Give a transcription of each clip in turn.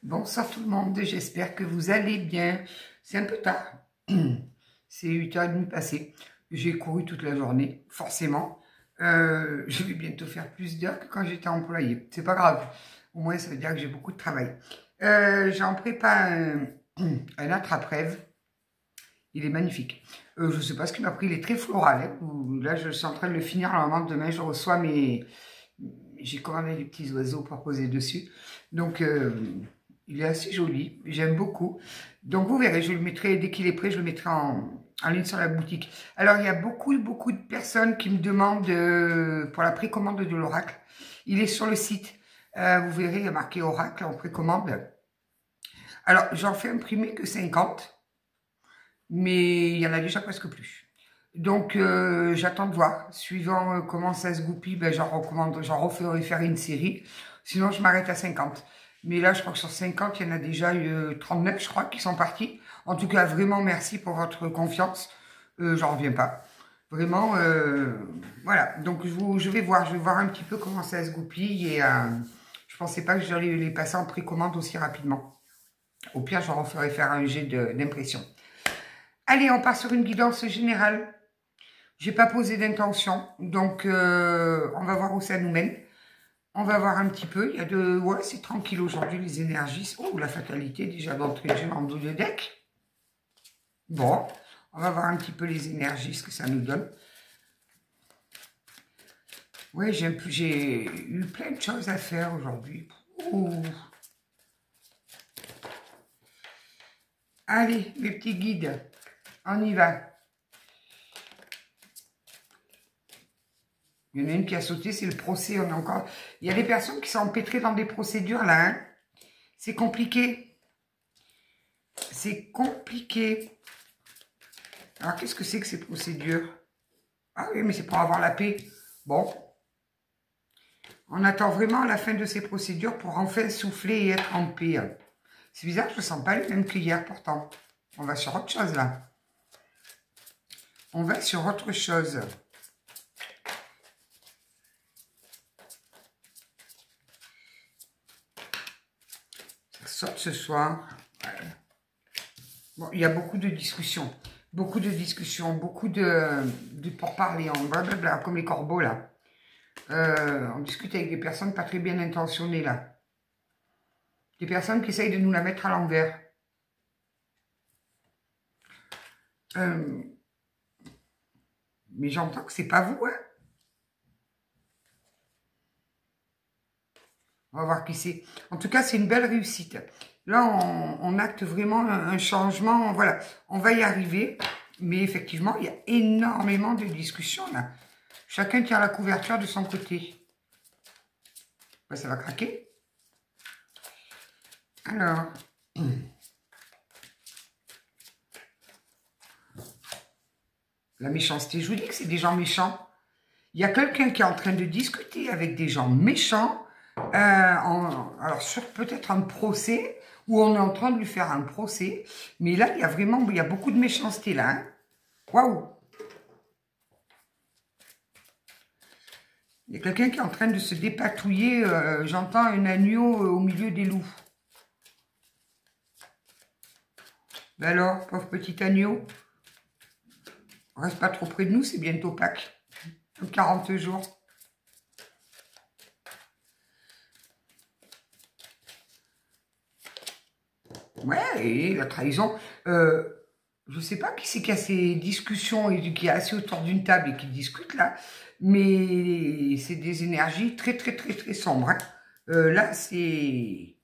Bonsoir tout le monde, j'espère que vous allez bien. C'est un peu tard, c'est 8h30 passé. J'ai couru toute la journée, forcément. Je vais bientôt faire plus d'heures que quand j'étais employée. C'est pas grave, au moins ça veut dire que j'ai beaucoup de travail. J'en prépare un attrape-rêve. Il est magnifique. Je sais pas ce qui m'a pris, il est très floral. Hein. Là, je suis en train de le finir. Normalement, demain, je reçois mes... J'ai commandé des petits oiseaux pour poser dessus. Donc, il est assez joli. J'aime beaucoup. Donc, vous verrez, je le mettrai, dès qu'il est prêt, je le mettrai en ligne sur la boutique. Alors, il y a beaucoup de personnes qui me demandent pour la précommande de l'oracle. Il est sur le site. Vous verrez, il y a marqué oracle en précommande. Alors, j'en fais imprimer que 50. Mais il y en a déjà presque plus. Donc, j'attends de voir. Suivant comment ça se goupille, ben, j'en referai faire une série. Sinon, je m'arrête à 50. Mais là, je crois que sur 50, il y en a déjà eu 39, je crois, qui sont partis. En tout cas, vraiment, merci pour votre confiance. J'en reviens pas. Vraiment, voilà. Donc, je vais voir un petit peu comment ça se goupille. Et je pensais pas que j'allais les passer en précommande aussi rapidement. Au pire, j'en referai faire un jet d'impression. Allez, on part sur une guidance générale. J'ai pas posé d'intention, donc on va voir où ça nous mène. On va voir un petit peu. Il y a ouais, c'est tranquille aujourd'hui les énergies. Oh, la fatalité déjà d'entrée de jeu en dos de deck. Bon, on va voir un petit peu les énergies, ce que ça nous donne. Ouais, j'ai eu plein de choses à faire aujourd'hui. Allez, mes petits guides. On y va. Il y en a une qui a sauté, c'est le procès. On est encore... Il y a des personnes qui sont empêtrées dans des procédures là. Hein. C'est compliqué. C'est compliqué. Alors, qu'est-ce que c'est que ces procédures? Ah oui, mais c'est pour avoir la paix. Bon. On attend vraiment la fin de ces procédures pour enfin souffler et être en paix. C'est bizarre, je ne sens pas le même qu'hier pourtant. On va sur autre chose là. On va sur autre chose. Ça saute ce soir. Ouais. Bon, il y a beaucoup de discussions. Beaucoup de pourparlers, en blablabla, comme les corbeaux là. On discute avec des personnes pas très bien intentionnées là. Des personnes qui essayent de nous la mettre à l'envers. Mais j'entends que c'est pas vous, hein. On va voir qui c'est. En tout cas, c'est une belle réussite. Là, on acte vraiment un changement. Voilà, on va y arriver. Mais effectivement, il y a énormément de discussions là. Chacun tient la couverture de son côté. Ouais, ça va craquer. Alors... La méchanceté, je vous dis que c'est des gens méchants. Il y a quelqu'un qui est en train de discuter avec des gens méchants. Alors, sur peut-être un procès, où on est en train de lui faire un procès. Mais là, il y a beaucoup de méchanceté là. Hein. Waouh! Il y a quelqu'un qui est en train de se dépatouiller. J'entends un agneau au milieu des loups. Ben alors, pauvre petit agneau. On reste pas trop près de nous, c'est bientôt Pâques. 40 jours. Ouais, et la trahison. Je sais pas qui c'est qui a ces discussions et qui est assis autour d'une table et qui discute là, mais c'est des énergies très sombres. Hein. Là, c'est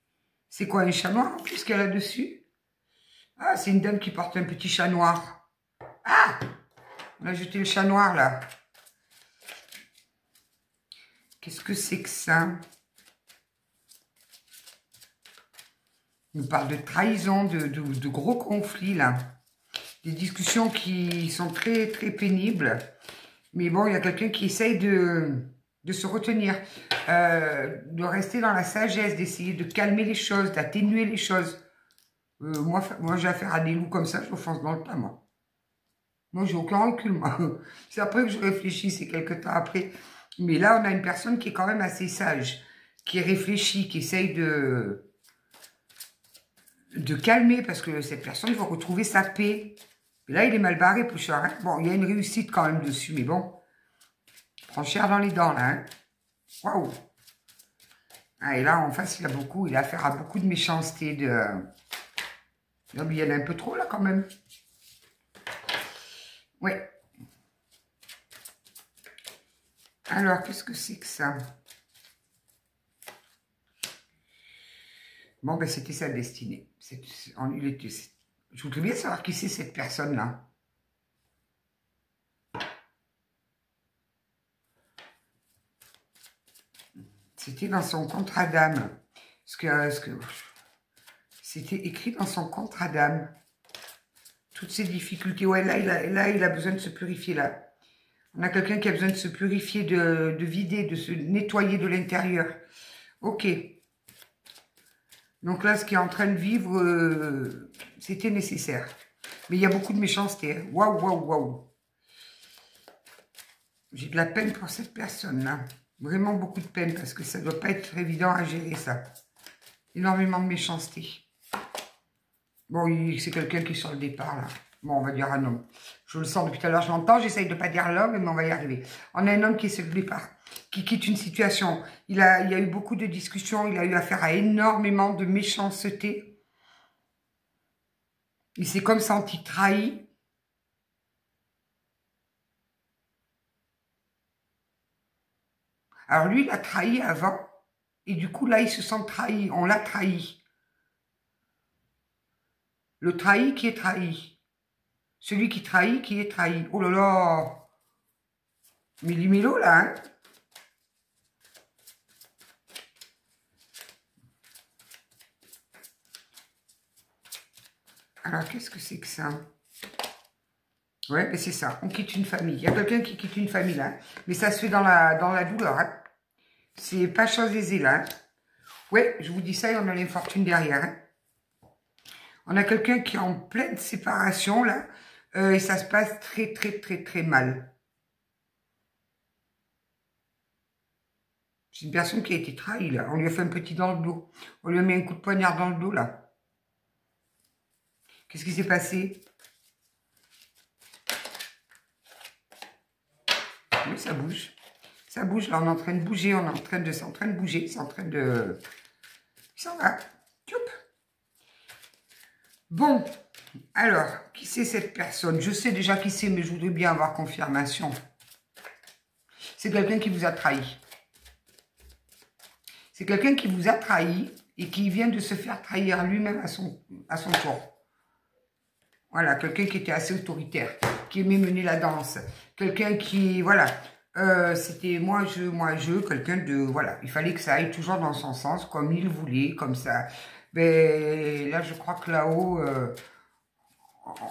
quoi, un chat noir en plus qu'il y a là-dessus? Ah, c'est une dame qui porte un petit chat noir. Ah! On a jeté le chat noir, là. Qu'est-ce que c'est que ça? On nous parle de trahison, de gros conflits, là. Des discussions qui sont très pénibles. Mais bon, il y a quelqu'un qui essaye de se retenir. De rester dans la sagesse, d'essayer de calmer les choses, d'atténuer les choses. Moi j'ai affaire à des loups comme ça, je me fonce dans le tas, moi. Moi, j'ai aucun recul, moi. C'est après que je réfléchis, c'est quelques temps après. Mais là, on a une personne qui est quand même assez sage, qui réfléchit, qui essaye de de calmer, parce que cette personne, il faut retrouver sa paix. Et là, il est mal barré, Pochard. Hein. Bon, il y a une réussite quand même dessus, mais bon. Prend cher dans les dents, là. Hein. Waouh. Ah, et là, en face, il a affaire à beaucoup de méchanceté. Non, mais il y en a un peu trop, là, quand même. Ouais. Alors, qu'est-ce que c'est que ça? Bon, ben, c'était sa destinée. Je voudrais bien savoir qui c'est cette personne-là. C'était dans son contrat d'âme. C'était écrit dans son contrat d'âme. Toutes ces difficultés. Ouais, là, il a besoin de se purifier, là. On a quelqu'un qui a besoin de se purifier, de vider, de se nettoyer de l'intérieur. Ok. Donc là, ce qu'il est en train de vivre, c'était nécessaire. Mais il y a beaucoup de méchanceté. Hein. Waouh, waouh, waouh. J'ai de la peine pour cette personne-là. Vraiment beaucoup de peine, parce que ça ne doit pas être évident à gérer, ça. Énormément de méchanceté. Bon, c'est quelqu'un qui est sur le départ, là. Bon, on va dire un homme. Je le sens depuis tout à l'heure, je l'entends, j'essaye de ne pas dire l'homme, mais on va y arriver. On a un homme qui est sur le départ, qui quitte une situation. Il y a eu beaucoup de discussions, il a eu affaire à énormément de méchanceté. Il s'est comme senti trahi. Alors lui, il a trahi avant, et du coup, là, il se sent trahi. On l'a trahi. Le trahi qui est trahi. Celui qui trahit, qui est trahi. Oh là là. Méli-mélo, là, hein. Alors, qu'est-ce que c'est que ça? Ouais, mais c'est ça. On quitte une famille. Il y a quelqu'un qui quitte une famille, là. Mais ça se fait dans la douleur, hein. C'est pas chose aisée, là. Hein. Ouais, je vous dis ça et on a l'infortune derrière, hein. On a quelqu'un qui est en pleine séparation, là. Et ça se passe très, très, très, très mal. C'est une personne qui a été trahie, là. On lui a fait un petit dans le dos. On lui a mis un coup de poignard dans le dos, là. Qu'est-ce qui s'est passé? Oui, ça bouge. Ça bouge, là, on est en train de bouger. C'est en train de bouger. C'est en train de... Il s'en va. Tchoup. Bon. Alors, qui c'est cette personne? Je sais déjà qui c'est, mais je voudrais bien avoir confirmation. C'est quelqu'un qui vous a trahi. C'est quelqu'un qui vous a trahi et qui vient de se faire trahir lui-même à son tour. Voilà, quelqu'un qui était assez autoritaire, qui aimait mener la danse. Quelqu'un qui, voilà, c'était moi, je, quelqu'un de, voilà, il fallait que ça aille toujours dans son sens, comme il voulait, comme ça. Mais là, je crois que là-haut,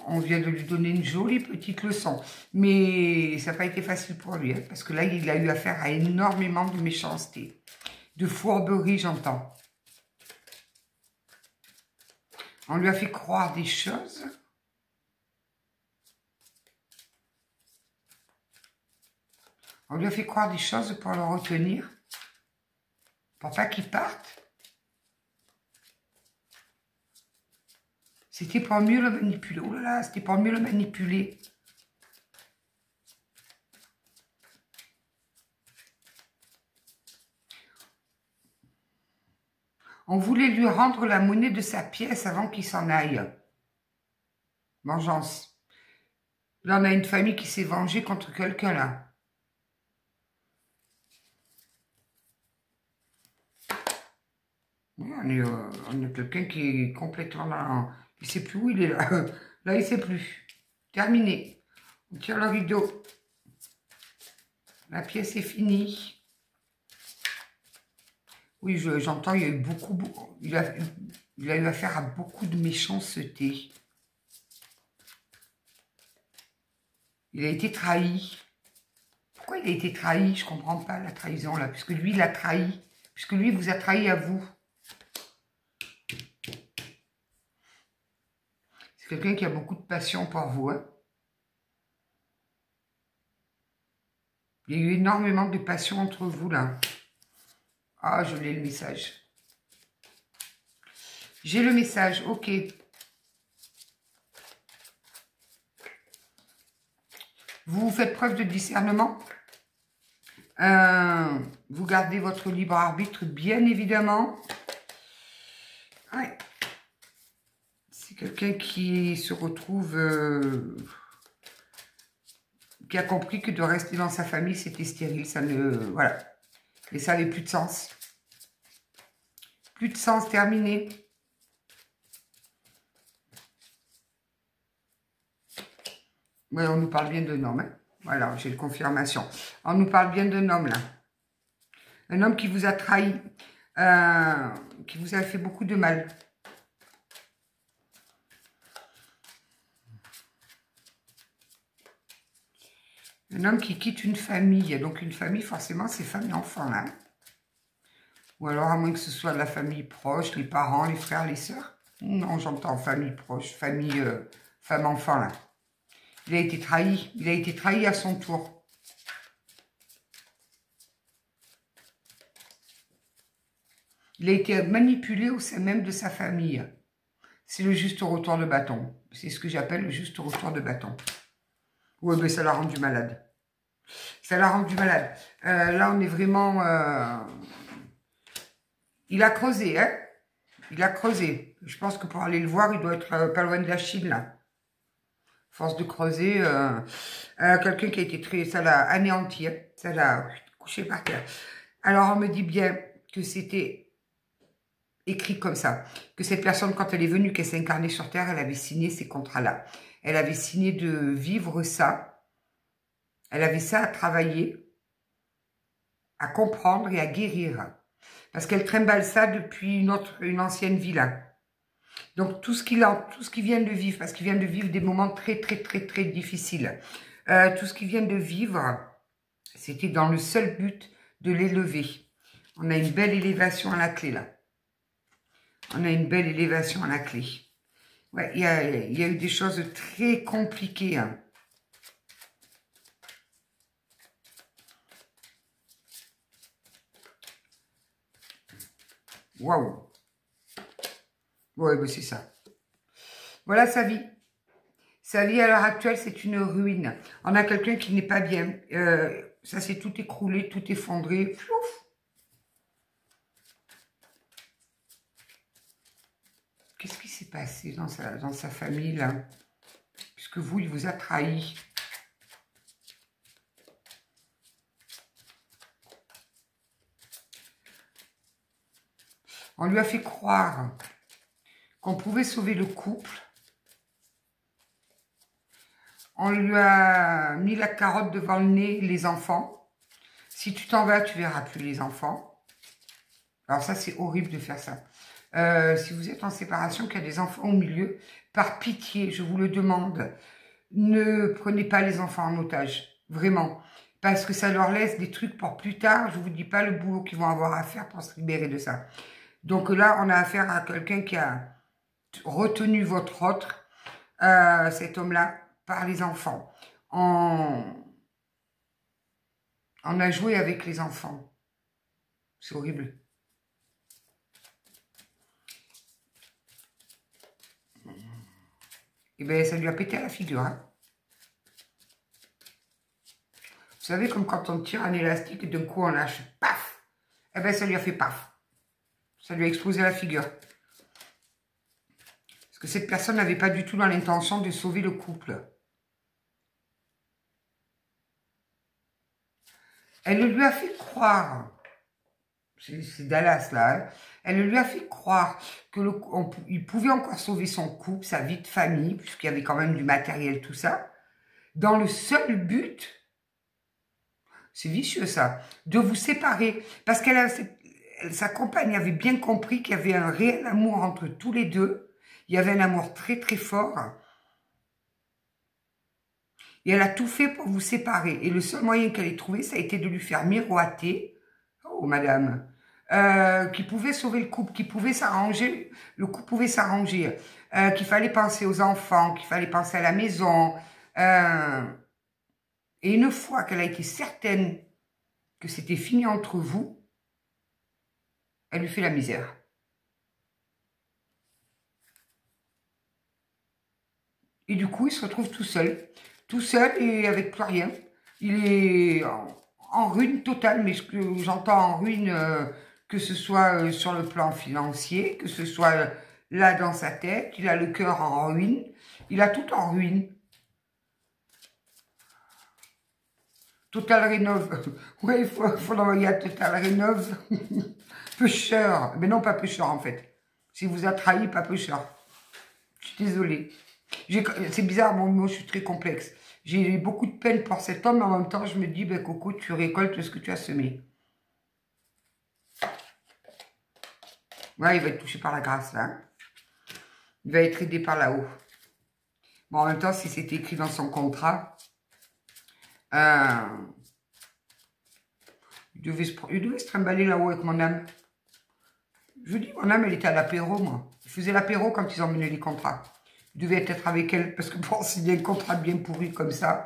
on vient de lui donner une jolie petite leçon. Mais ça n'a pas été facile pour lui, hein, parce que là, il a eu affaire à énormément de méchanceté. De fourberie, j'entends. On lui a fait croire des choses. On lui a fait croire des choses pour le retenir. Pour pas qu'il parte. C'était pour mieux le manipuler. Oh là là, c'était pour mieux le manipuler. On voulait lui rendre la monnaie de sa pièce avant qu'il s'en aille. Vengeance. Là, on a une famille qui s'est vengée contre quelqu'un, là. Oui, on a quelqu'un qui est complètement là. Il ne sait plus où il est, là. Là, il ne sait plus. Terminé. On tire le rideau. La pièce est finie. Oui, j'entends, il y a eu beaucoup, il a eu affaire à beaucoup de méchanceté. Il a été trahi. Pourquoi il a été trahi? Je ne comprends pas la trahison là, puisque lui, il a trahi. Puisque lui, vous a trahi à vous. C'est quelqu'un qui a beaucoup de passion pour vous. Hein. Il y a eu énormément de passion entre vous là. Ah, je l'ai le message. J'ai le message, ok. Vous faites preuve de discernement. Vous gardez votre libre arbitre, bien évidemment. Ouais. C'est quelqu'un qui se retrouve... qui a compris que de rester dans sa famille, c'était stérile. Ça ne... Voilà. Et ça n'avait plus de sens. Plus de sens, terminé. Oui, on nous parle bien d'un homme. Hein. Voilà, j'ai une confirmation. On nous parle bien d'un homme, là. Un homme qui vous a trahi. Qui vous a fait beaucoup de mal. Un homme qui quitte une famille. Donc, une famille, forcément, c'est femme et enfant, là. Ou alors, à moins que ce soit de la famille proche, les parents, les frères, les sœurs. Non, j'entends famille proche, famille, femme-enfant, là. Il a été trahi. Il a été trahi à son tour. Il a été manipulé au sein même de sa famille. C'est le juste retour de bâton. C'est ce que j'appelle le juste retour de bâton. Ouais, mais ça l'a rendu malade. Ça l'a rendu malade. Là, on est vraiment... Il a creusé, hein. Il a creusé. Je pense que pour aller le voir, il doit être pas loin de la Chine, là. Force de creuser. Quelqu'un qui a été très... Ça l'a anéanti, hein. Ça l'a couché par terre. Alors, on me dit bien que c'était écrit comme ça. Que cette personne, quand elle est venue, qu'elle s'est incarnée sur Terre, elle avait signé ces contrats-là. Elle avait signé de vivre ça. Elle avait ça à travailler, à comprendre et à guérir. Parce qu'elle trimballe ça depuis une ancienne vie là. Donc tout ce qu'il vient de vivre, parce qu'il vient de vivre des moments très difficiles. Tout ce qu'il vient de vivre, c'était dans le seul but de l'élever. On a une belle élévation à la clé là. On a une belle élévation à la clé. Ouais, il y a eu des choses très compliquées. Hein. Waouh. Ouais, ben c'est ça. Voilà sa vie. Sa vie à l'heure actuelle, c'est une ruine. On a quelqu'un qui n'est pas bien. Ça s'est tout écroulé, tout effondré. Qu'est-ce qui s'est passé dans sa famille, là? Puisque vous, il vous a trahi. On lui a fait croire qu'on pouvait sauver le couple. On lui a mis la carotte devant le nez, les enfants. Si tu t'en vas, tu verras plus les enfants. Alors ça, c'est horrible de faire ça. Si vous êtes en séparation, qu'il y a des enfants au milieu, par pitié, je vous le demande, ne prenez pas les enfants en otage. Vraiment. Parce que ça leur laisse des trucs pour plus tard. Je vous dis pas le boulot qu'ils vont avoir à faire pour se libérer de ça. Donc là, on a affaire à quelqu'un qui a retenu votre autre, cet homme-là, par les enfants. On a joué avec les enfants. C'est horrible. Et bien, ça lui a pété à la figure. Hein. Vous savez, comme quand on tire un élastique et d'un coup on lâche, paf. Eh bien, ça lui a fait paf. Ça lui a explosé la figure. Parce que cette personne n'avait pas du tout dans l'intention de sauver le couple. Elle lui a fait croire, c'est Dallas là, hein, elle lui a fait croire qu'il pouvait encore sauver son couple, sa vie de famille, puisqu'il y avait quand même du matériel, tout ça, dans le seul but, c'est vicieux ça, de vous séparer. Parce qu'elle sa compagne avait bien compris qu'il y avait un réel amour entre tous les deux. Il y avait un amour très fort. Et elle a tout fait pour vous séparer. Et le seul moyen qu'elle ait trouvé, ça a été de lui faire miroiter, oh madame, qui pouvait sauver le couple, qui pouvait s'arranger, le couple pouvait s'arranger, qu'il fallait penser aux enfants, qu'il fallait penser à la maison. Et une fois qu'elle a été certaine que c'était fini entre vous, elle lui fait la misère. Et du coup, il se retrouve tout seul et avec plus rien. Il est en ruine totale, mais ce que j'entends en ruine, que ce soit sur le plan financier, que ce soit là dans sa tête, il a le cœur en ruine, il a tout en ruine. Total Rénov. Oui, il faut l'envoyer à Total Rénov. Pêcheur. Mais non, pas pêcheur en fait. Si vous a trahi, pas pêcheur. Je suis désolée. C'est bizarre, moi je suis très complexe. J'ai eu beaucoup de peine pour cet homme, mais en même temps je me dis, ben Coco, tu récoltes ce que tu as semé. Ouais, il va être touché par la grâce là. Hein. Il va être aidé par là-haut. Bon, en même temps, si c'était écrit dans son contrat, il devait se trimballer là-haut avec mon âme. Je vous dis, mon âme, elle était à l'apéro, moi. Il faisait l'apéro quand ils emmenaient les contrats. Il devait être avec elle, parce que bon, s'il y a un contrat bien pourri comme ça.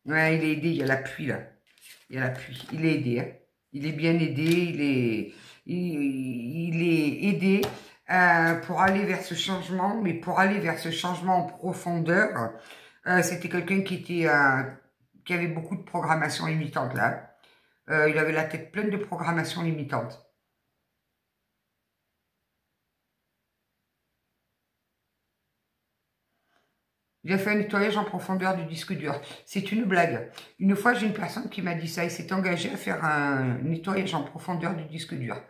Ouais, il est aidé, il y a l'appui, là. Il y a l'appui. Il est aidé, hein. Il est bien aidé, il est aidé pour aller vers ce changement, mais pour aller vers ce changement en profondeur, c'était quelqu'un qui avait beaucoup de programmation limitante, là. Il avait la tête pleine de programmation limitante. Il a fait un nettoyage en profondeur du disque dur. C'est une blague. Une fois, j'ai une personne qui m'a dit ça. Il s'est engagé à faire un nettoyage en profondeur du disque dur.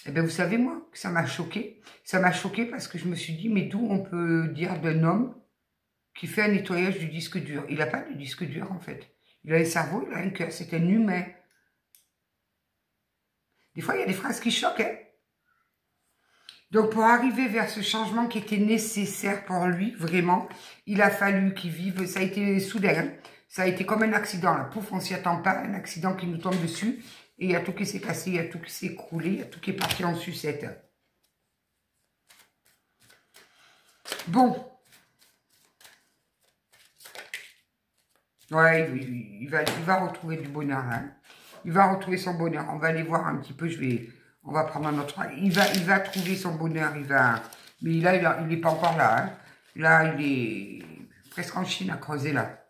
Eh bien, vous savez, moi, que ça m'a choqué. Ça m'a choqué parce que je me suis dit, mais d'où on peut dire d'un homme qui fait un nettoyage du disque dur? Il n'a pas de disque dur, en fait. Il a un cerveau, il a un cœur. C'est un humain. Des fois, il y a des phrases qui choquent, hein. Donc, pour arriver vers ce changement qui était nécessaire pour lui, vraiment, il a fallu qu'il vive. Ça a été soudain. Hein. Ça a été comme un accident. Là. Pouf, on s'y attend pas. Un accident qui nous tombe dessus. Et il y a tout qui s'est cassé, il y a tout qui s'est écroulé, il y a tout qui est parti en sucette. Bon. Ouais, il va retrouver du bonheur. Hein. Il va retrouver son bonheur. On va aller voir un petit peu. On va prendre un autre. Il va trouver son bonheur. Mais là, il n'est pas encore là. Hein. Là, il est presque en Chine à creuser là.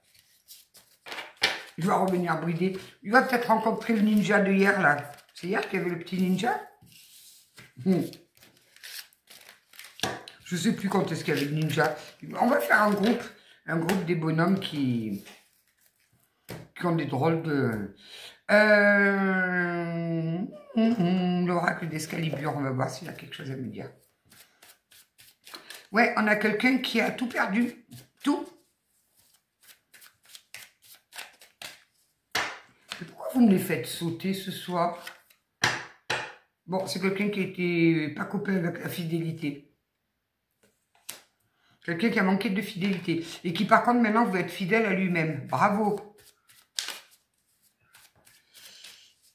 Il va revenir brider. Il va peut-être rencontrer le ninja de hier là. C'est hier qu'il y avait le petit ninja. Je ne sais plus quand est-ce qu'il y avait le ninja. On va faire un groupe des bonhommes qui ont des drôles de... L'oracle d'Excalibur, on va voir s'il a quelque chose à me dire. Ouais, on a quelqu'un qui a tout perdu. Tout. Et pourquoi vous me les faites sauter ce soir? Bon, c'est quelqu'un qui était pas copain avec la fidélité. Quelqu'un qui a manqué de fidélité. Et qui, par contre, maintenant, veut être fidèle à lui-même. Bravo.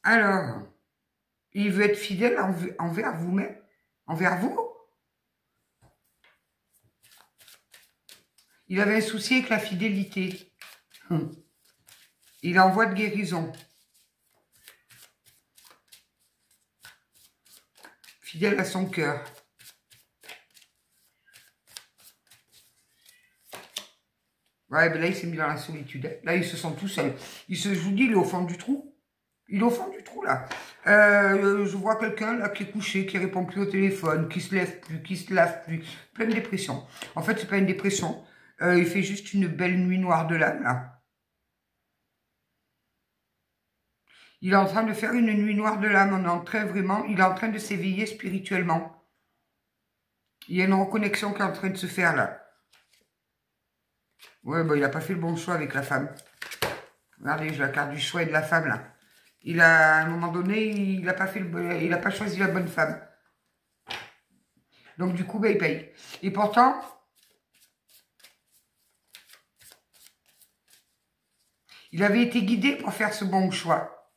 Alors, il veut être fidèle envers vous-même. Envers vous. Il avait un souci avec la fidélité. Il est en voie de guérison. Fidèle à son cœur. Ouais, ben là, il s'est mis dans la solitude. Là, il se sent tout seul. Je vous dis, il est au fond du trou. Il est au fond du trou, là. Je vois quelqu'un, là, qui est couché, qui répond plus au téléphone, qui se lève plus, qui se lave plus. Pleine dépression. En fait, c'est pas une dépression. Il fait juste une belle nuit noire de l'âme, là. Il est en train de faire une nuit noire de l'âme. On est en train, vraiment, il est en train de s'éveiller spirituellement. Il y a une reconnexion qui est en train de se faire, là. Ouais, bah, il n'a pas fait le bon choix avec la femme. Regardez, j'ai la carte du choix et de la femme, là. À un moment donné, il n'a pas choisi la bonne femme. Donc, du coup, bah, il paye. Et pourtant, il avait été guidé pour faire ce bon choix.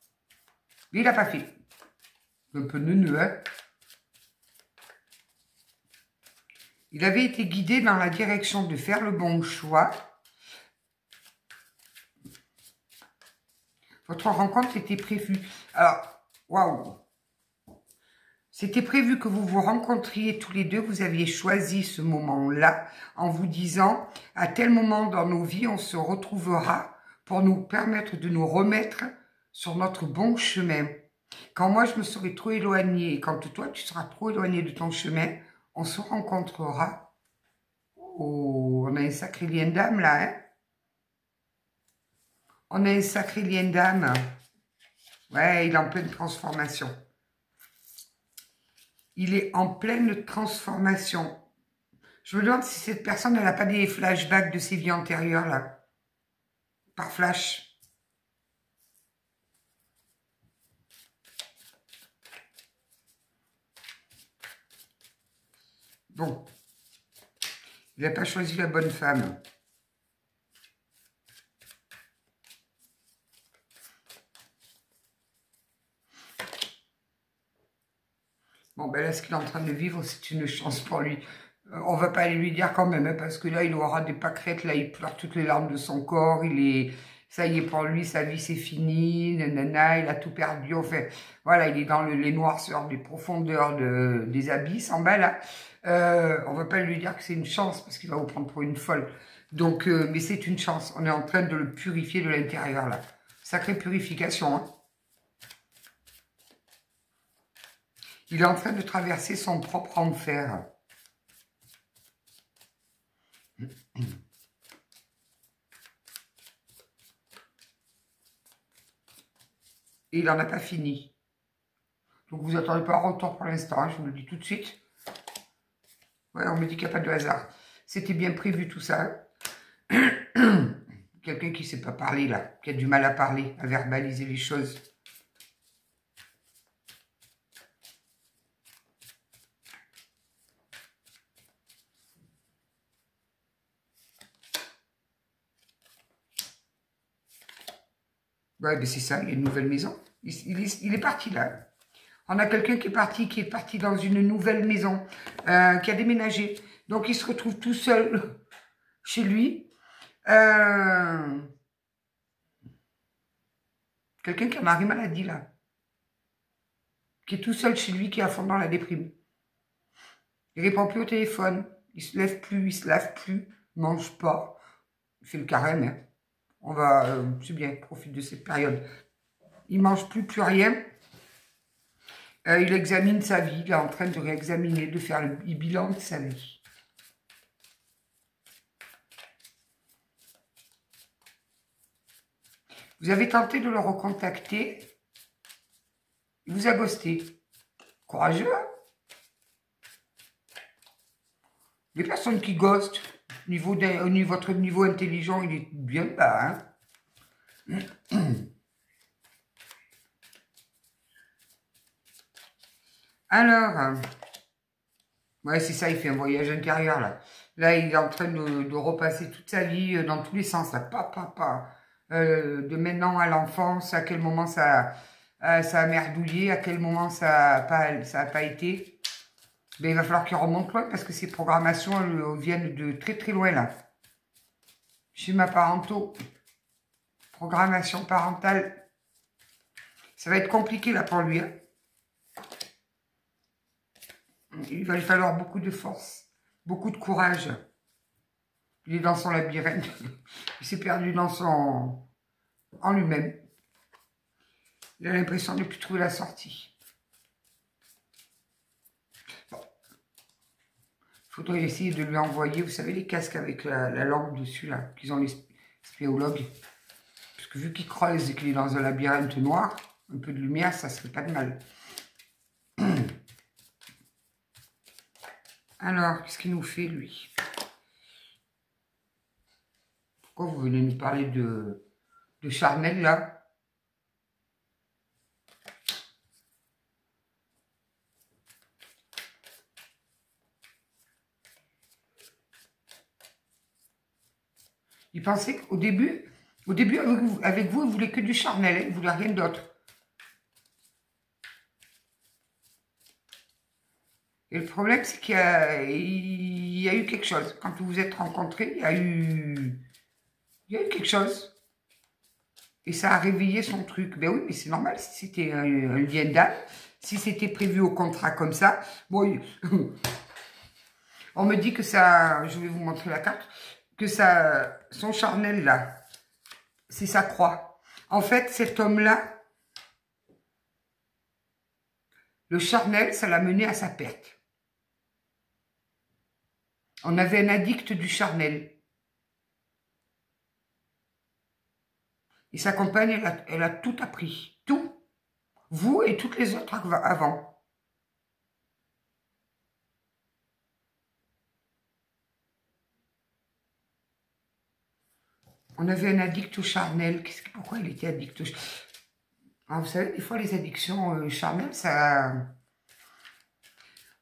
Mais il n'a pas fait. Un peu neuneux, hein. Il avait été guidé dans la direction de faire le bon choix. Votre rencontre était prévue. Alors, waouh. C'était prévu que vous vous rencontriez tous les deux, vous aviez choisi ce moment-là en vous disant, à tel moment dans nos vies, on se retrouvera pour nous permettre de nous remettre sur notre bon chemin. Quand moi, je me serai trop éloignée, et quand toi, tu seras trop éloigné de ton chemin, on se rencontrera. Oh, on a un sacré lien d'âme, là, hein? On a un sacré lien d'âme. Ouais, il est en pleine transformation. Il est en pleine transformation. Je me demande si cette personne, elle n'a pas des flashbacks de ses vies antérieures, là. Par flash. Bon. Il n'a pas choisi la bonne femme. Bon, ben là, ce qu'il est en train de vivre, c'est une chance pour lui. On va pas aller lui dire quand même, hein, parce que là, il aura des pâquerettes, là, il pleure toutes les larmes de son corps, ça y est, pour lui, sa vie, c'est fini, nanana, il a tout perdu, enfin, voilà, il est dans les noirceurs, des profondeurs des abysses, en bas, là. On va pas lui dire que c'est une chance, parce qu'il va vous prendre pour une folle. Donc, mais c'est une chance, on est en train de le purifier de l'intérieur, là. Sacrée purification, hein. Il est en train de traverser son propre enfer. Et il n'en a pas fini. Donc vous n'attendez pas un retour pour l'instant, hein, je vous le dis tout de suite. Ouais, on me dit qu'il n'y a pas de hasard. C'était bien prévu tout ça. Quelqu'un qui ne sait pas parler là, qui a du mal à parler, à verbaliser les choses. Ouais, mais c'est ça, il y a une nouvelle maison. Il est parti là. On a quelqu'un qui est parti dans une nouvelle maison, qui a déménagé. Donc il se retrouve tout seul chez lui. Quelqu'un qui a marie maladie là. Qui est tout seul chez lui, qui est à fond dans la déprime. Il répond plus au téléphone. Il se lève plus, il se lave plus, il mange pas. Il fait le carême, hein. On va, c'est bien, profite de cette période. Il mange plus rien. Il examine sa vie, il est en train de réexaminer, de faire le bilan de sa vie. Vous avez tenté de le recontacter, il vous a ghosté. Courageux, hein? Les personnes qui ghostent, votre niveau intelligent, il est bien bas, hein? Alors, ouais, c'est ça, il fait un voyage intérieur, là. Là, il est en train de repasser toute sa vie dans tous les sens, là. De maintenant à l'enfance, à quel moment ça a merdouillé, à quel moment ça a pas été. Mais il va falloir qu'il remonte loin, parce que ces programmations, elles viennent de très très loin, là. Schéma parentaux, programmation parentale. Ça va être compliqué, là, pour lui, hein. Il va lui falloir beaucoup de force, beaucoup de courage. Il est dans son labyrinthe. Il s'est perdu en lui-même. Il a l'impression de ne plus trouver la sortie. Bon. Il faudrait essayer de lui envoyer, vous savez, les casques avec la lampe dessus, là, qu'ils ont les spéologues. Parce que vu qu'il creuse et qu'il est dans un labyrinthe noir, un peu de lumière, ça serait pas de mal. Alors, qu'est-ce qu'il nous fait, lui? Pourquoi vous venez nous parler de charnel, là? Il pensait qu'au début avec vous, il voulait que du charnel, hein, il voulait rien d'autre. Et le problème, c'est qu'il y a eu quelque chose. Quand vous vous êtes rencontrés, il y a eu quelque chose. Et ça a réveillé son truc. Ben oui, mais c'est normal si c'était un lien d'âme. Si c'était prévu au contrat comme ça. Bon, on me dit que ça... Je vais vous montrer la carte. Que ça... Son charnel, là, c'est sa croix. En fait, cet homme-là, le charnel, ça l'a mené à sa perte. On avait un addict du charnel. Et sa compagne, elle a tout appris. Tout. Vous et toutes les autres avant. On avait un addict au charnel. Pourquoi il était addict au charnel? Vous savez, des fois, les addictions charnelles, ça...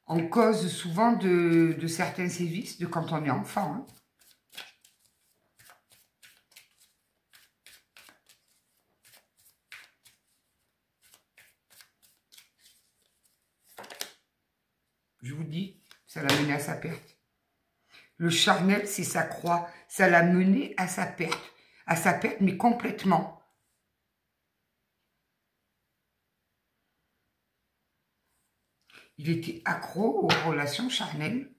en cause souvent de certains sévices de quand on est enfant. Hein. Je vous dis, ça l'a mené à sa perte. Le charnel, c'est sa croix. Ça l'a mené à sa perte. À sa perte, mais complètement. Il était accro aux relations charnelles.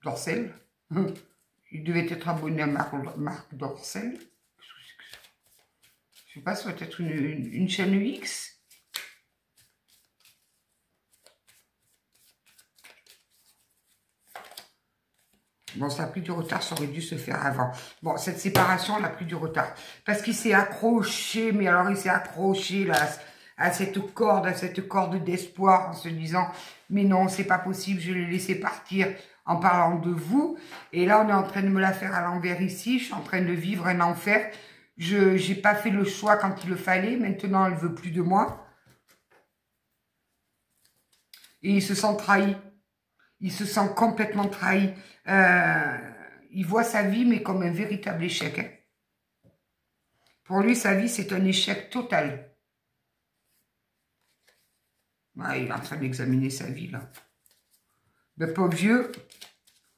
Dorcel. Il devait être abonné à Marc Dorcel. Je sais pas, ça doit être une chaîne X. Bon, ça a pris du retard, ça aurait dû se faire avant. Bon, cette séparation, elle a pris du retard. Parce qu'il s'est accroché, mais alors il s'est accroché là, à cette corde d'espoir en se disant, mais non, c'est pas possible, je l'ai laissé partir en parlant de vous. Et là, on est en train de me la faire à l'envers ici, je suis en train de vivre un enfer. Je n'ai pas fait le choix quand il le fallait, maintenant elle ne veut plus de moi. Et il se sent trahi. Il se sent complètement trahi. Il voit sa vie, mais comme un véritable échec. Hein. Pour lui, sa vie, c'est un échec total. Ouais, il est en train d'examiner sa vie, là. Le pauvre vieux,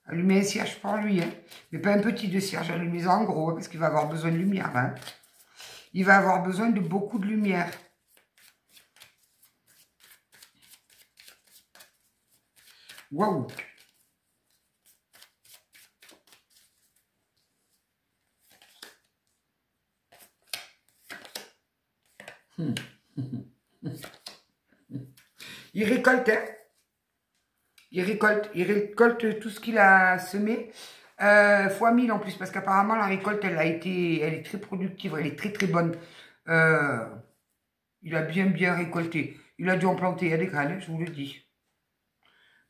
allumer un cierge pour lui. Hein. Mais pas un petit de cierge, allumez en gros, parce qu'il va avoir besoin de lumière. Hein. Il va avoir besoin de beaucoup de lumière. Waouh! Il récolte, hein? Il récolte tout ce qu'il a semé, fois 1000 en plus, parce qu'apparemment la récolte, elle est très productive, elle est très très bonne. Il a bien récolté. Il a dû en planter à des graines, je vous le dis.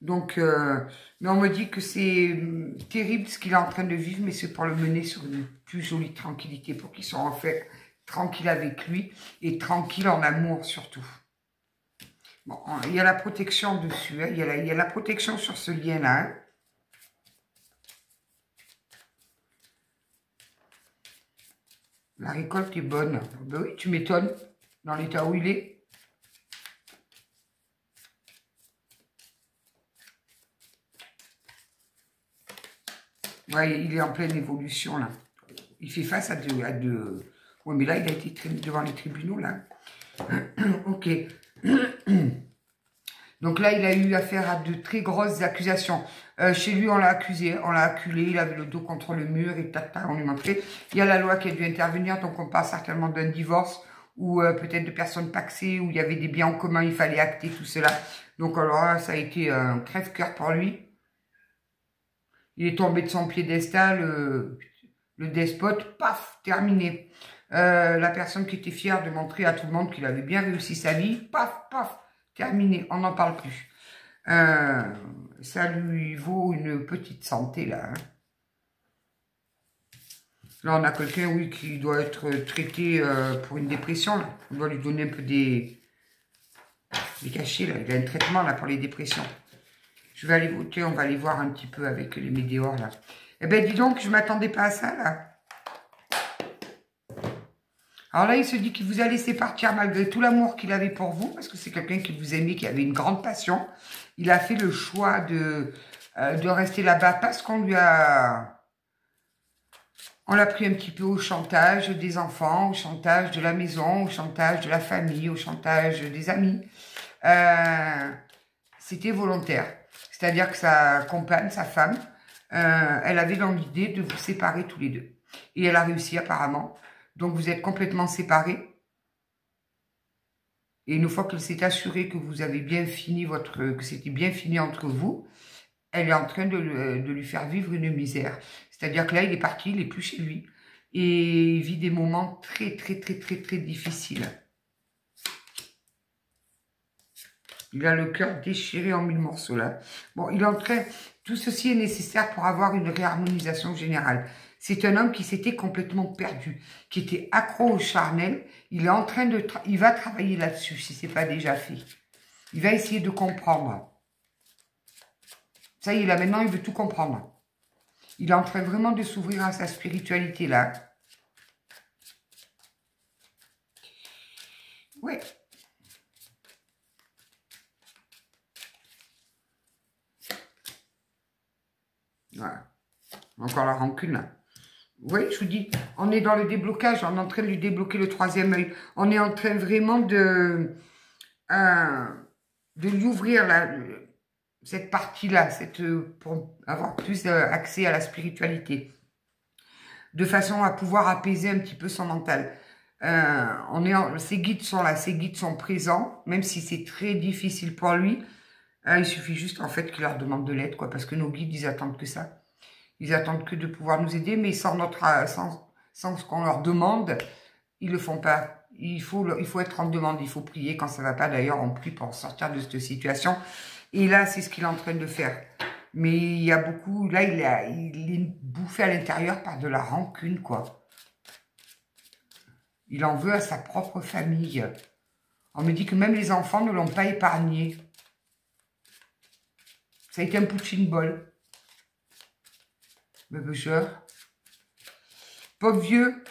Donc, mais on me dit que c'est terrible ce qu'il est en train de vivre, mais c'est pour le mener sur une plus jolie tranquillité, pour qu'il soit en fait tranquille avec lui, et tranquille en amour surtout. Bon, il y a la protection dessus, hein, il y a la protection sur ce lien-là. Hein. La récolte est bonne. Ben oui, tu m'étonnes, dans l'état où il est. Ouais, il est en pleine évolution, là. Il fait face à deux... Ouais, mais là, il a été devant les tribunaux, là. Ok. Donc là, il a eu affaire à de très grosses accusations. Chez lui, on l'a accusé, on l'a acculé, il avait le dos contre le mur, et tata, on lui montrait. Il y a la loi qui a dû intervenir, donc on parle certainement d'un divorce, ou peut-être de personnes paxées, où il y avait des biens en commun, il fallait acter tout cela. Donc alors là, ça a été un crève-cœur pour lui. Il est tombé de son piédestal, le despote, paf, terminé. La personne qui était fière de montrer à tout le monde qu'il avait bien réussi sa vie, paf, terminé, on n'en parle plus. Ça lui vaut une petite santé, là. Hein. Là, on a quelqu'un, oui, qui doit être traité pour une dépression. Là. On doit lui donner un peu des cachets, là. Il a un traitement, là, pour les dépressions. Je vais aller voter, on va aller voir un petit peu avec les météores, là. Eh ben, dis donc, je ne m'attendais pas à ça, là. Alors là, il se dit qu'il vous a laissé partir malgré tout l'amour qu'il avait pour vous, parce que c'est quelqu'un qui vous aimait, qui avait une grande passion. Il a fait le choix de de rester là-bas parce qu'on lui a... On l'a pris un petit peu au chantage des enfants, au chantage de la maison, au chantage de la famille, au chantage des amis. C'était volontaire. C'est-à-dire que sa compagne, sa femme, elle avait dans l'idée de vous séparer tous les deux. Et elle a réussi apparemment. Donc vous êtes complètement séparés. Et une fois qu'elle s'est assurée que vous avez bien fini que c'était bien fini entre vous, elle est en train de lui faire vivre une misère. C'est-à-dire que là, il est parti, il n'est plus chez lui. Et il vit des moments très, très, très, très, très difficiles. Il a le cœur déchiré en 1000 morceaux, là. Bon, il est en train... Tout ceci est nécessaire pour avoir une réharmonisation générale. C'est un homme qui s'était complètement perdu, qui était accro au charnel. Il est en train de... Il va travailler là-dessus, si ce n'est pas déjà fait. Il va essayer de comprendre. Ça y est, là, maintenant, il veut tout comprendre. Il est en train vraiment de s'ouvrir à sa spiritualité, là. Ouais. Voilà. Encore la rancune, là. Oui, je vous dis, on est dans le déblocage, on est en train de lui débloquer le troisième œil. On est en train vraiment de lui ouvrir cette partie-là, pour avoir plus accès à la spiritualité. De façon à pouvoir apaiser un petit peu son mental. Ses guides sont là, ses guides sont présents, même si c'est très difficile pour lui. Il suffit juste, en fait, qu'il leur demande de l'aide, quoi, parce que nos guides, ils attendent que ça. Ils attendent que de pouvoir nous aider, mais sans ce qu'on leur demande, ils le font pas. Il faut être en demande, il faut prier quand ça va pas. D'ailleurs, on prie pour sortir de cette situation. Et là, c'est ce qu'il est en train de faire. Mais il y a beaucoup... Là, il est bouffé à l'intérieur par de la rancune, quoi. Il en veut à sa propre famille. On me dit que même les enfants ne l'ont pas épargné. Ça a été un punching ball. Le bûcheur. Pauvre vieux.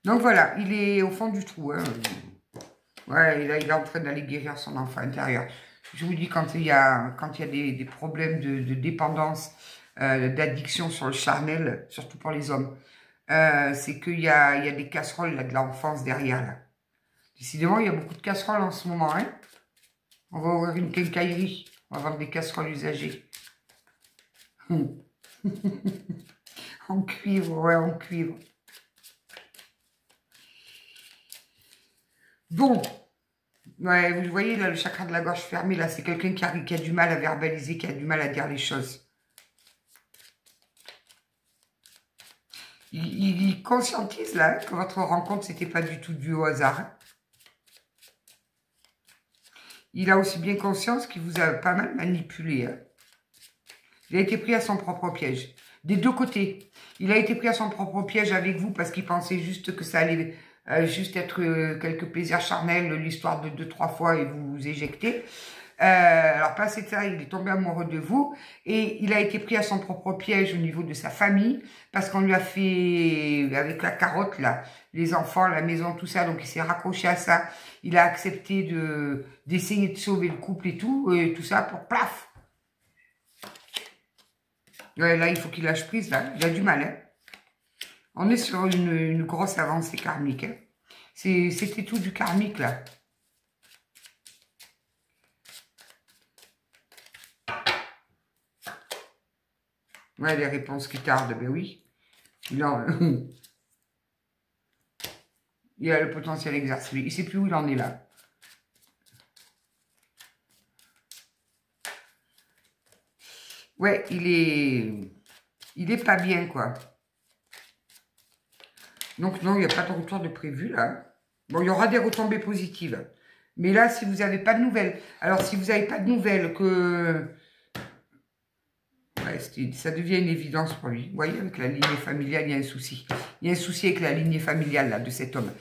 Donc voilà, il est au fond du trou. Hein. Ouais, là, il est en train d'aller guérir son enfant intérieur. Je vous dis, quand il y a des problèmes de dépendance, d'addiction sur le charnel, surtout pour les hommes, c'est qu'il y a des casseroles là, de l'enfance derrière. Là. Décidément, il y a beaucoup de casseroles en ce moment. Hein. On va ouvrir une quincaillerie. On va vendre des casseroles usagées. En cuivre, ouais, en cuivre. Bon. Ouais, vous voyez, là, le chakra de la gorge fermé, là, c'est quelqu'un qui a du mal à verbaliser, qui a du mal à dire les choses. Il conscientise, là, que votre rencontre, c'était pas du tout dû au hasard. Hein. Il a aussi bien conscience qu'il vous a pas mal manipulé. Hein. Il a été pris à son propre piège. Des deux côtés. Il a été pris à son propre piège avec vous parce qu'il pensait juste que ça allait juste être quelques plaisirs charnels, l'histoire de 2-3 fois et vous éjecter. Alors, passé de ça, il est tombé amoureux de vous et il a été pris à son propre piège au niveau de sa famille parce qu'on lui a fait, avec la carotte, là, les enfants, la maison, tout ça, donc il s'est raccroché à ça. Il a accepté d'essayer de sauver le couple et tout ça pour plaf. Ouais, là, il faut qu'il lâche prise, là. Il a du mal, hein. On est sur une grosse avancée karmique, hein. C'était tout du karmique, là. Ouais, les réponses qui tardent, ben oui. Il a le potentiel exercé. Il ne sait plus où il en est, là. Ouais, il est pas bien, quoi. Donc, non, il n'y a pas de retour de prévu, là. Bon, il y aura des retombées positives. Mais là, si vous n'avez pas de nouvelles... Alors, si vous n'avez pas de nouvelles, que... Ouais, ça devient une évidence pour lui. Vous voyez, avec la lignée familiale, il y a un souci. Il y a un souci avec la lignée familiale, là, de cet homme.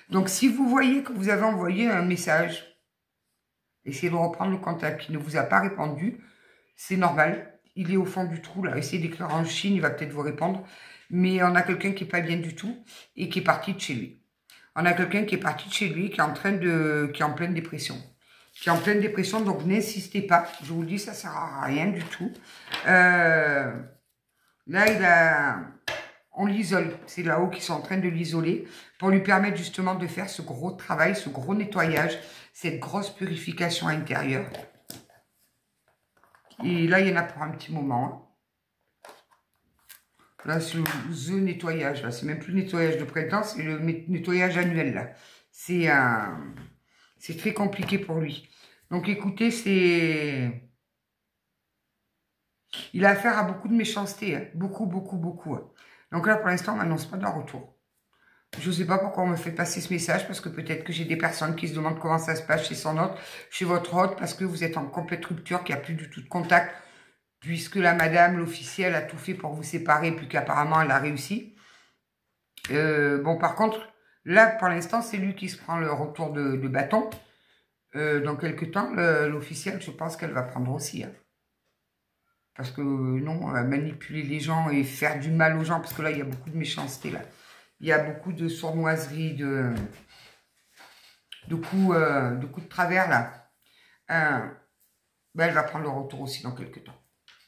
Donc, si vous voyez que vous avez envoyé un message, essayez de reprendre le contact qui ne vous a pas répondu. C'est normal. Il est au fond du trou, là. Essayez d'écrire en Chine, il va peut-être vous répondre. Mais on a quelqu'un qui n'est pas bien du tout et qui est parti de chez lui. On a quelqu'un qui est parti de chez lui, qui est en pleine dépression. qui est en pleine dépression, donc n'insistez pas. Je vous le dis, ça ne sert à rien du tout. Là, on l'isole. C'est là-haut qu'ils sont en train de l'isoler pour lui permettre justement de faire ce gros travail, ce gros nettoyage, cette grosse purification intérieure. Et là, il y en a pour un petit moment. Là, c'est le nettoyage. Là, c'est même plus le nettoyage de printemps, c'est le nettoyage annuel. Là, c'est très compliqué pour lui. Donc, écoutez, il a affaire à beaucoup de méchanceté, hein. Beaucoup, beaucoup, beaucoup. Hein. Donc là, pour l'instant, on m'annonce pas de retour. Je ne sais pas pourquoi on me fait passer ce message, parce que peut-être que j'ai des personnes qui se demandent comment ça se passe chez son hôte, chez votre hôte, parce que vous êtes en complète rupture, qu'il n'y a plus du tout de contact, puisque la madame, l'officielle, a tout fait pour vous séparer, puis qu'apparemment, elle a réussi. Bon, par contre, là, pour l'instant, c'est lui qui se prend le retour de bâton. Dans quelques temps, l'officielle, je pense qu'elle va prendre aussi. Hein. Parce que non, manipuler les gens et faire du mal aux gens, parce que là, il y a beaucoup de méchanceté, là. Il y a beaucoup de sournoiserie, de coups de travers, là. Ben, elle va prendre le retour aussi dans quelques temps.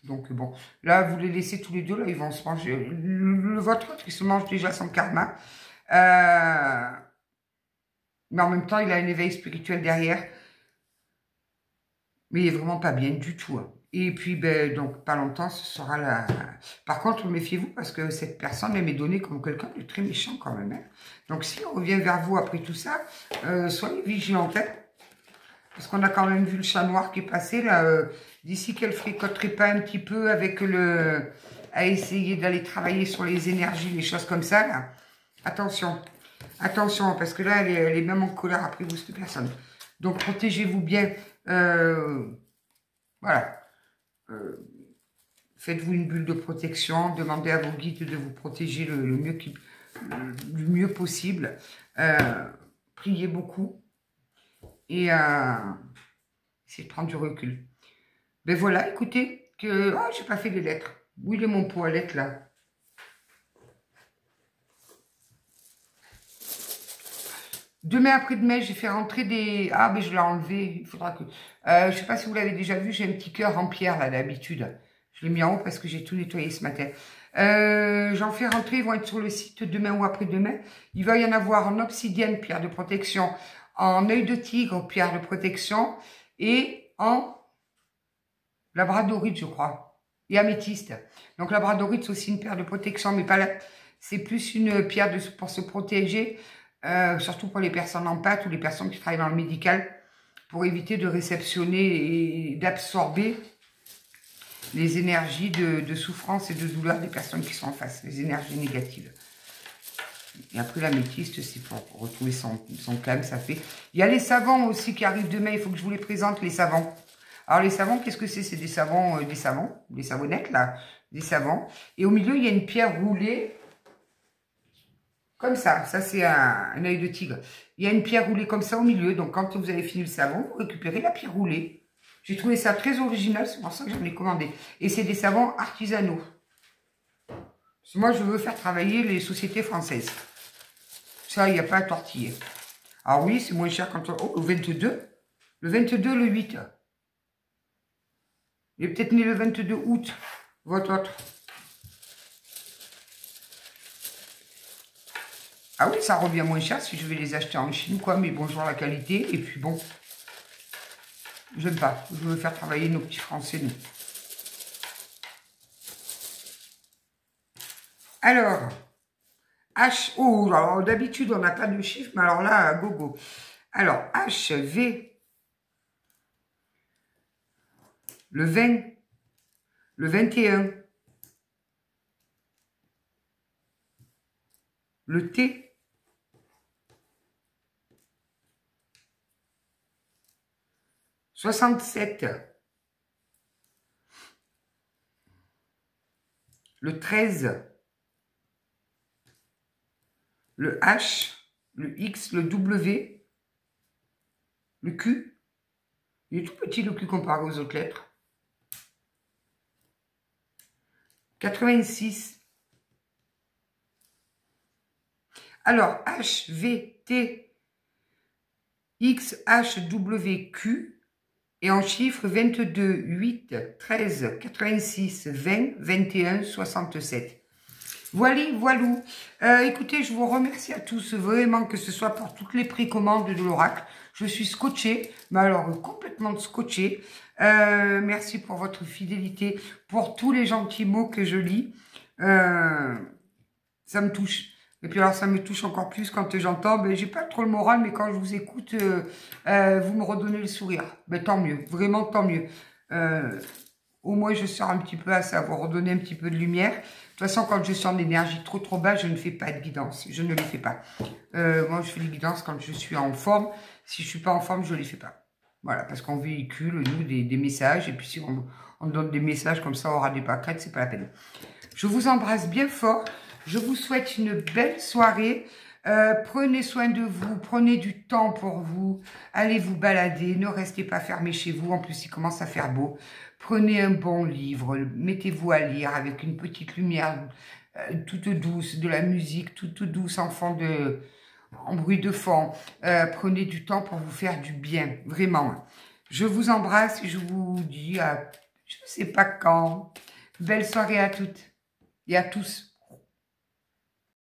Donc, bon, là, vous les laissez tous les deux, là, ils vont se manger. Le vôtre, il se mange déjà son karma. Mais en même temps, il a un éveil spirituel derrière. Mais il est vraiment pas bien du tout. Hein. Et puis, ben, donc, pas longtemps, ce sera la... Par contre, méfiez-vous, parce que cette personne, elle m'est donnée comme quelqu'un de très méchant, quand même. Hein. Donc, si on revient vers vous après tout ça, soyez vigilants, hein, parce qu'on a quand même vu le chat noir qui est passé, là. D'ici qu'elle fricoterait pas un petit peu avec le... à essayer d'aller travailler sur les énergies, les choses comme ça, là. Attention. Attention, parce que là, elle est même en colère après vous, cette personne. Donc, protégez-vous bien. Voilà. Faites-vous une bulle de protection, demandez à vos guides de vous protéger le mieux possible. Priez beaucoup et essayez de prendre du recul. Ben voilà, écoutez, j'ai pas fait les lettres. Où il est mon pot à lettres là? Demain après-demain, j'ai fait rentrer des... Ah, mais je l'ai enlevé. Il faudra que... je sais pas si vous l'avez déjà vu, j'ai un petit cœur en pierre, là, d'habitude. Je l'ai mis en haut parce que j'ai tout nettoyé ce matin. J'en fais rentrer, ils vont être sur le site demain ou après-demain. Il va y en avoir en obsidienne, pierre de protection, en œil de tigre, pierre de protection, et en labradorite, je crois, et améthyste. Donc, labradorite, c'est aussi une pierre de protection, mais pas là. C'est plus une pierre pour se protéger. Surtout pour les personnes en pâte ou les personnes qui travaillent dans le médical, pour éviter de réceptionner et d'absorber les énergies de souffrance et de douleur des personnes qui sont en face, les énergies négatives. Et après l'améthyste, c'est pour retrouver son calme, ça fait. Il y a les savons aussi qui arrivent demain, il faut que je vous les présente, les savons. Alors les savons, qu'est-ce que c'est? C'est des savons, des savonnettes là, des savons. Et au milieu, il y a une pierre roulée. Comme ça c'est un œil de tigre. Il y a une pierre roulée comme ça au milieu, donc quand vous avez fini le savon, vous récupérez la pierre roulée. J'ai trouvé ça très original, c'est pour ça que j'en ai commandé. Et c'est des savons artisanaux. Moi, je veux faire travailler les sociétés françaises. Ça, il n'y a pas à tortiller. Alors oui, c'est moins cher quand on... Oh, le 22. Le 22, le 8. Il est peut-être né le 22 août, votre autre. Ah oui, ça revient moins cher si je vais les acheter en Chine, quoi, mais bonjour la qualité. Et puis bon, j'aime pas. Je veux faire travailler nos petits Français, nous. Alors, oh, alors d'habitude, on n'a pas de chiffre, mais alors là, gogo. Alors, HV, le 20, le 21, le T, « 67, le 13, le H, le X, le W, le Q. Il est tout petit le Q comparé aux autres lettres. 86. Alors, H, V, T, X, H, W, Q. Et en chiffres, 22, 8, 13, 86, 20, 21, 67. Voilà, voilou. Écoutez, je vous remercie à tous, vraiment, que ce soit pour toutes les précommandes de l'oracle. Je suis scotchée, mais alors complètement scotchée. Merci pour votre fidélité, pour tous les gentils mots que je lis. Ça me touche. Et puis alors, ça me touche encore plus quand j'entends, ben, j'ai pas trop le moral, mais quand je vous écoute, vous me redonnez le sourire. Ben, tant mieux, vraiment tant mieux. Au moins, je sors un petit peu à ça, vous redonner un petit peu de lumière. De toute façon, quand je suis en énergie trop bas, je ne fais pas de guidance. Je ne les fais pas. Moi, je fais les guidances quand je suis en forme. Si je suis pas en forme, je ne les fais pas. Voilà, parce qu'on véhicule, nous, des messages. Et puis, si on donne des messages comme ça, on aura des pâquerettes, c'est pas la peine. Je vous embrasse bien fort. Je vous souhaite une belle soirée. Prenez soin de vous, prenez du temps pour vous, allez vous balader, ne restez pas fermés chez vous, en plus il commence à faire beau. Prenez un bon livre, mettez-vous à lire avec une petite lumière toute douce, de la musique toute douce en bruit de fond. Prenez du temps pour vous faire du bien, vraiment. Je vous embrasse et je vous dis à je ne sais pas quand. Belle soirée à toutes et à tous.